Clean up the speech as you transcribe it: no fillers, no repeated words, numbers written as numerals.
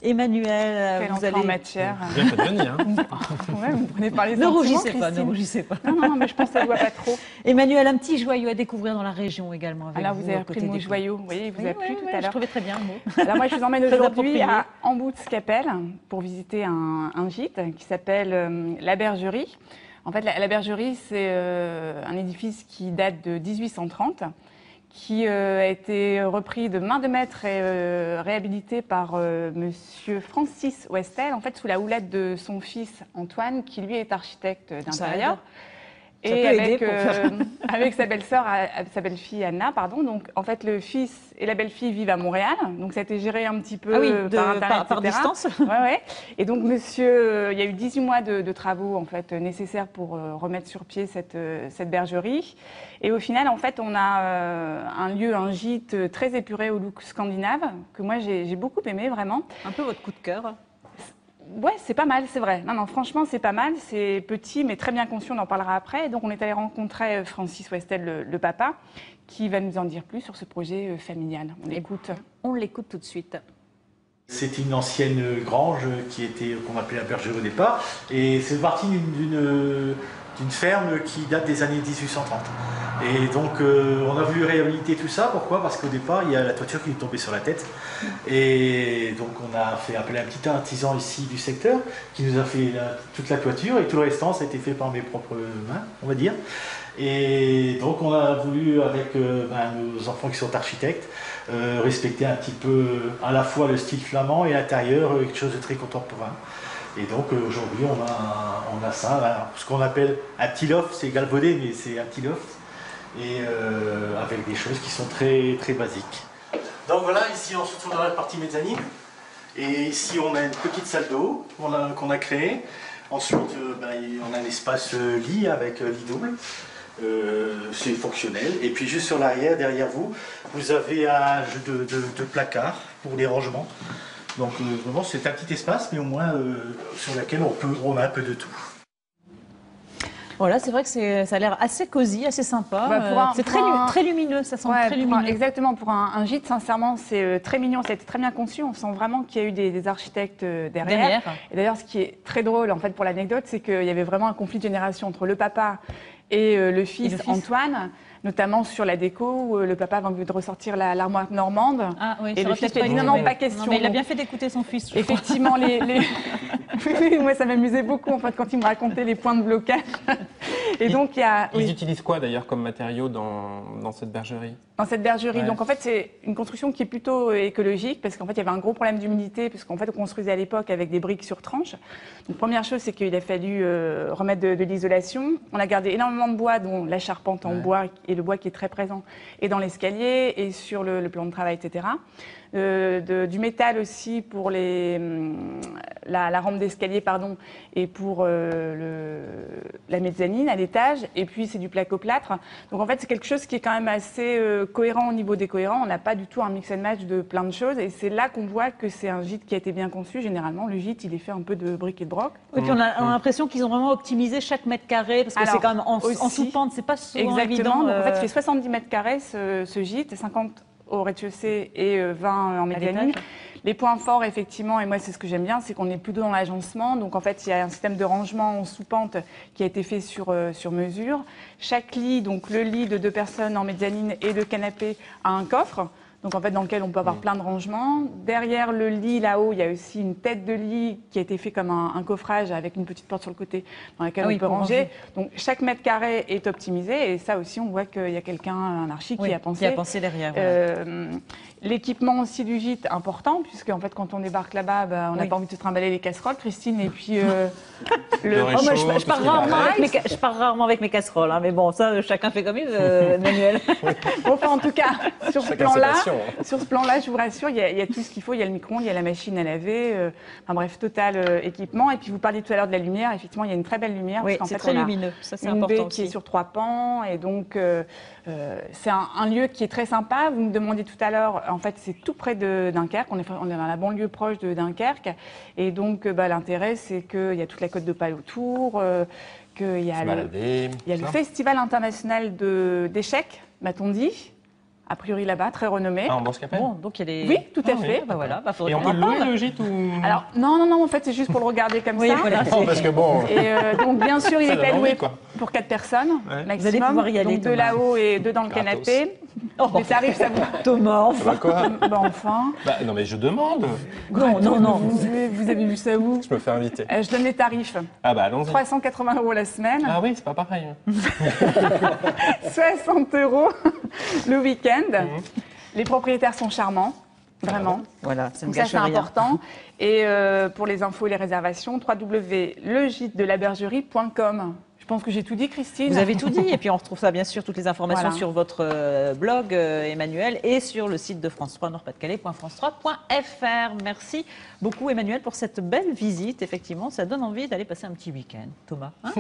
Emmanuel, Quelle vous entrée allez... en matière. Bien fait de venir. Ouais, vous prenez par les Ne sentiments, rougissez pas, ne Christine. rougissez pas. Non, mais je pense que ça ne doit pas trop. Emmanuel, un petit joyau à découvrir dans la région également avec Alors, vous avez aux repris côtés le mot des joyau. Vous voyez, il vous a plu tout à Je l'heure. trouvais très bien le mot. Alors, moi, je vous emmène Très aujourd'hui approprié. à Amboutskapelle pour visiter un gîte qui s'appelle la Bergerie. En fait, la Bergerie, c'est un édifice qui date de 1830, qui a été repris de main de maître et réhabilité par monsieur Francis Westel, en fait, sous la houlette de son fils Antoine, qui lui est architecte d'intérieur. Ça Et peut aider avec, pour faire- avec sa belle-sœur, sa belle-fille Anna, pardon. Donc, en fait, le fils et la belle-fille vivent à Montréal. Donc, ça a été géré un petit peu Ah oui, par Internet, par etc. distance. Ouais. Et donc, monsieur, il y a eu 18 mois de travaux, en fait, nécessaires pour remettre sur pied cette bergerie. Et au final, en fait, on a un lieu, un gîte très épuré au look scandinave, que moi, j'ai beaucoup aimé, vraiment. Un peu votre coup de cœur. Ouais, c'est pas mal, c'est vrai. Non, franchement, c'est pas mal. C'est petit, mais très bien conçu. On en parlera après. Et donc, on est allé rencontrer Francis Westel, le papa, qui va nous en dire plus sur ce projet familial. On l'écoute. On l'écoute tout de suite. C'était une ancienne grange qu'on appelait la bergerie au départ. Et c'est parti d'une ferme qui date des années 1830. Et donc on a voulu réhabiliter tout ça. Pourquoi? Parce qu'au départ, il y a la toiture qui est tombée sur la tête. Et donc on a fait appeler un petit artisan ici du secteur qui nous a fait toute la toiture. Et tout le restant, ça a été fait par mes propres mains, on va dire. Et donc on a voulu, avec nos enfants qui sont architectes, respecter un petit peu à la fois le style flamand et l'intérieur, quelque chose de très contemporain. Et donc aujourd'hui on a ça, là, ce qu'on appelle un petit loft, c'est galvaudé mais c'est un petit loft, et avec des choses qui sont très, très basiques. Donc voilà, ici on se retrouve dans la partie mezzanine, et ici on a une petite salle d'eau qu'on a créée. Ensuite on a un espace lit avec lit double. C'est fonctionnel. Et puis juste sur l'arrière, derrière vous, vous avez un jeu de placards pour les rangements. Donc vraiment c'est un petit espace, mais au moins sur lequel on a un peu de tout. Voilà, c'est vrai que ça a l'air assez cosy, assez sympa. C'est très lumineux, ça sent très lumineux. Exactement, pour un gîte, sincèrement, c'est très mignon, ça a été très bien conçu. On sent vraiment qu'il y a eu des architectes derrière. Et d'ailleurs, ce qui est très drôle, en fait, pour l'anecdote, c'est qu'il y avait vraiment un conflit de génération entre le papa et le fils Antoine, notamment sur la déco, où le papa avait envie de ressortir l'armoire normande. Ah, oui, et le fils a dit non, pas question. Non, mais il a bien fait d'écouter son fils. Effectivement, oui, moi ça m'amusait beaucoup en fait quand il me racontait les points de blocage. Et donc Ils utilisent quoi d'ailleurs comme matériaux dans cette bergerie? Dans cette bergerie, Ouais. donc en fait c'est une construction qui est plutôt écologique parce qu'en fait il y avait un gros problème d'humidité parce qu'en fait on construisait à l'époque avec des briques sur tranches. Donc première chose c'est qu'il a fallu remettre de l'isolation. On a gardé énormément de bois, dont la charpente en bois et le bois qui est très présent, et dans l'escalier et sur le plan de travail, etc. Du métal aussi pour la rampe d'escalier, pardon, et pour la mezzanine à l'étage. Et puis c'est du placoplâtre. Donc en fait c'est quelque chose qui est quand même assez cohérent au niveau des cohérents. On n'a pas du tout un mix and match de plein de choses. Et c'est là qu'on voit que c'est un gîte qui a été bien conçu. Généralement le gîte il est fait un peu de briques et de broc. Oui, puis on a l'impression qu'ils ont vraiment optimisé chaque mètre carré parce que c'est quand même en sous-pente, c'est pas souvent évident. Donc, en fait il fait 70 mètres carrés ce gîte, 50 au rez-de-chaussée et 20 en mezzanine. Les points forts, effectivement, et moi c'est ce que j'aime bien, c'est qu'on est plutôt dans l'agencement. Donc en fait, il y a un système de rangement en sous-pente qui a été fait sur mesure. Chaque lit, donc le lit de 2 personnes en mezzanine et le canapé, a un coffre. Donc en fait, dans lequel on peut avoir plein de rangements. Derrière le lit, là-haut, il y a aussi une tête de lit qui a été fait comme un coffrage avec une petite porte sur le côté dans laquelle on peut ranger. Donc chaque mètre carré est optimisé et ça aussi, on voit qu'il y a quelqu'un, un archi, qui a pensé. Qui a pensé derrière. Voilà. L'équipement aussi du gîte, important, puisque en fait, quand on débarque là-bas, on n'a pas envie de se trimballer les casseroles, Christine, et puis je pars rarement avec mes casseroles, hein, mais bon, ça, chacun fait comme il veut, Manuel. Enfin, en tout cas, sur ce plan-là, je vous rassure, il y a tout ce qu'il faut. Il y a le micro-ondes, il y a la machine à laver, enfin bref, total équipement. Et puis, vous parliez tout à l'heure de la lumière. Effectivement, il y a une très belle lumière. Oui, parce c'est qu'en fait, très lumineux. Ça, c'est important baie aussi. qui est sur 3 pans. Et donc, c'est un lieu qui est très sympa. Vous me demandiez tout à l'heure, en fait, c'est tout près de Dunkerque. On est dans la banlieue proche de Dunkerque. Et donc, l'intérêt, c'est qu'il y a toute la côte d'Opale autour, qu'il y a le Festival international d'échecs, m'a-t-on dit. a priori là-bas, très renommé. Ah, en Bourse-Capelle. Bon, donc il y a les... Oui, tout à Ah, fait. Bah voilà, bah, faudrait Et on qu'on peut en le louer parle. le gîte ou... Alors, non, en fait, c'est juste pour le regarder comme Oui, ça. voilà. Non, parce que bon... Et donc, bien sûr, il Ça est donne alloué envie, quoi. pour 4 personnes, Ouais. maximum. Vous allez pouvoir y aller, donc, 2 Thomas. là-haut et 2 dans le Gratos. canapé. Oh, Les tarifs, ça vous... Thomas, enfin. Bah quoi? Bah, enfin. Bah, non, mais je demande. Non. Vous avez vu ça où? Je me fais inviter. Je donne les tarifs. Ah bah, allons-y. 380 € la semaine, Ah oui, c'est pas pareil. 60 € le week-end. Les propriétaires sont charmants, vraiment. Voilà, ça ne Donc ça, gâche c'est rien. important. Et pour les infos et les réservations, www.legitdelabergerie.com. Je pense que j'ai tout dit, Christine. Vous avez tout dit, et puis on retrouve ça bien sûr, toutes les informations Voilà. sur votre blog, Emmanuel, et sur le site de France 3, nordpas-de-calais.france3.fr. Merci beaucoup, Emmanuel, pour cette belle visite. Effectivement, ça donne envie d'aller passer un petit week-end. Thomas, hein